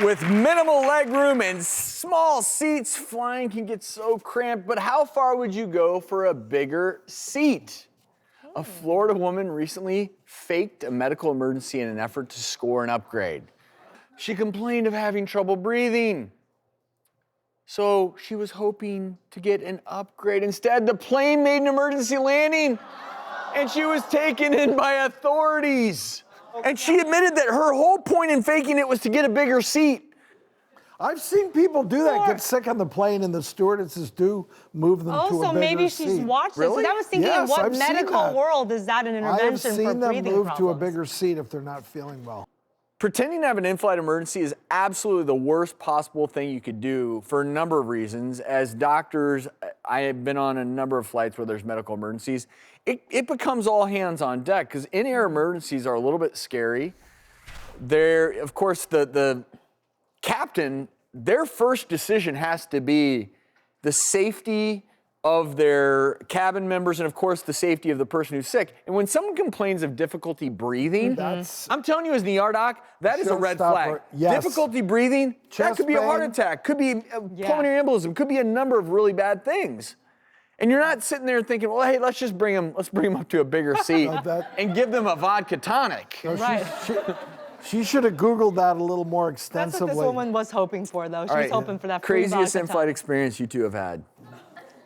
With minimal legroom and small seats, flying can get so cramped, but how far would you go for a bigger seat? A Florida woman recently faked a medical emergency in an effort to score an upgrade. She complained of having trouble breathing. So she was hoping to get an upgrade. Instead, the plane made an emergency landing and she was taken in by authorities. And she admitted that her whole point in faking it was to get a bigger seat. I've seen people do that, get sick on the plane, and the stewardesses do move them to a bigger seat. Also, maybe she's watched this. Really? I was thinking, Yes, in what I've seen medical that. world is that an I have intervention for seen them breathing move problems? to a bigger seat if they're not feeling well. Pretending to have an in-flight emergency is absolutely the worst possible thing you could do for a number of reasons. As doctors, I have been on a number of flights where there's medical emergencies. It becomes all hands on deck because in-air emergencies are a little bit scary. They're, of course, the captain, their first decision has to be the safety of their cabin members and, of course, the safety of the person who's sick. And when someone complains of difficulty breathing, I'm telling you as an ER doc, that is a red flag. Yes. Difficulty breathing, that Chest could be a heart pain. attack, could be pulmonary embolism, could be a number of really bad things. And you're not sitting there thinking, well, hey, let's bring them up to a bigger seat and give them a vodka tonic. No, Right. She should have Googled that a little more That's extensively. what this woman was hoping for, though. She was hoping for that free Craziest vodka in-flight tonic. experience you two have had.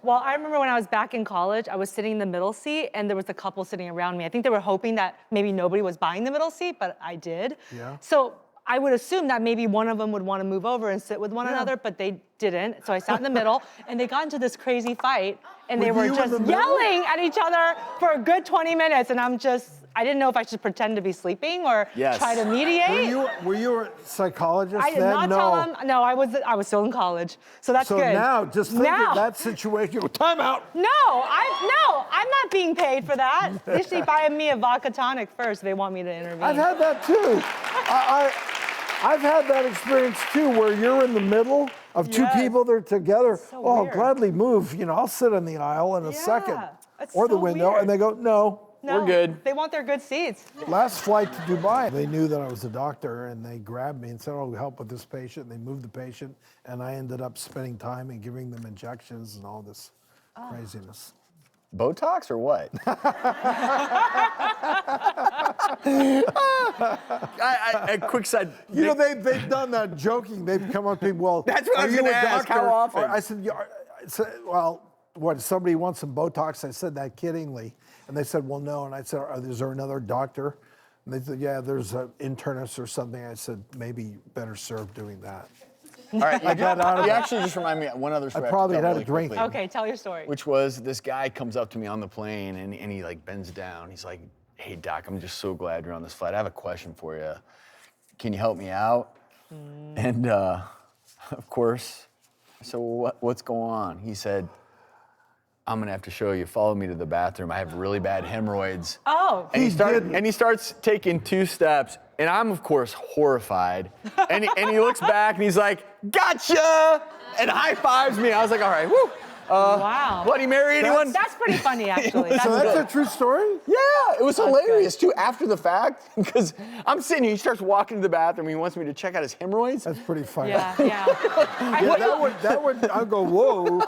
Well, I remember when I was back in college, I was sitting in the middle seat, and there was a couple sitting around me. I think they were hoping that maybe nobody was buying the middle seat, but I did. Yeah. So I would assume that maybe one of them would want to move over and sit with one another, but they didn't. So I sat in the middle, and they got into this crazy fight, and they With were you in just the middle? yelling at each other for a good 20 minutes, and I didn't know if I should pretend to be sleeping or try to mediate. Were you a psychologist I did then? not No. tell them. No, I was still in college, so that's So good. now, just think of that situation. You go, time out. No, I'm not being paid for that. They should buy me a vodka tonic first if they want me to intervene. I've had that too. I've had that experience too, where you're in the middle of two people that are together. So I'll weird. gladly move. You know, I'll sit in the aisle in a second, that's or the so window, weird. and they go, no. No, We're good. They want their good seats. Last flight to Dubai, they knew that I was a doctor, and they grabbed me and said, "Oh, help with this patient." And they moved the patient, and I ended up spending time and giving them injections and all this craziness. Botox or what? A quick side. You know, they've done that joking. They've come up to me, well, That's what I are was you gonna a ask, doctor? how often? Or I said, yeah, well, what, somebody wants some Botox? I said that kiddingly. And they said, well, no. And I said, is there another doctor? And they said, yeah, there's an internist or something. I said, maybe better served doing that. All right, I got out of you it. actually just remind me of one other story. I probably have to had tell a drink. really quickly, Okay, tell your story. which was this guy comes up to me on the plane and he like bends down. He's like, hey, doc, I'm just so glad you're on this flight. I have a question for you. Can you help me out? And of course, I said, well, what's going on? He said, I'm gonna have to show you. Follow me to the bathroom. I have really bad hemorrhoids. Oh. And he starts taking 2 steps, and I'm of course horrified. And he looks back and he's like, "Gotcha!" and high fives me. I was like, "All right, woo." Wow. Bloody Mary, anyone? That's pretty funny, actually. So That's that's a true story? Yeah, it was hilarious too after the fact because I'm sitting here. He starts walking to the bathroom. He wants me to check out his hemorrhoids. That's pretty funny. yeah. Yeah, that would, I'll go, whoa.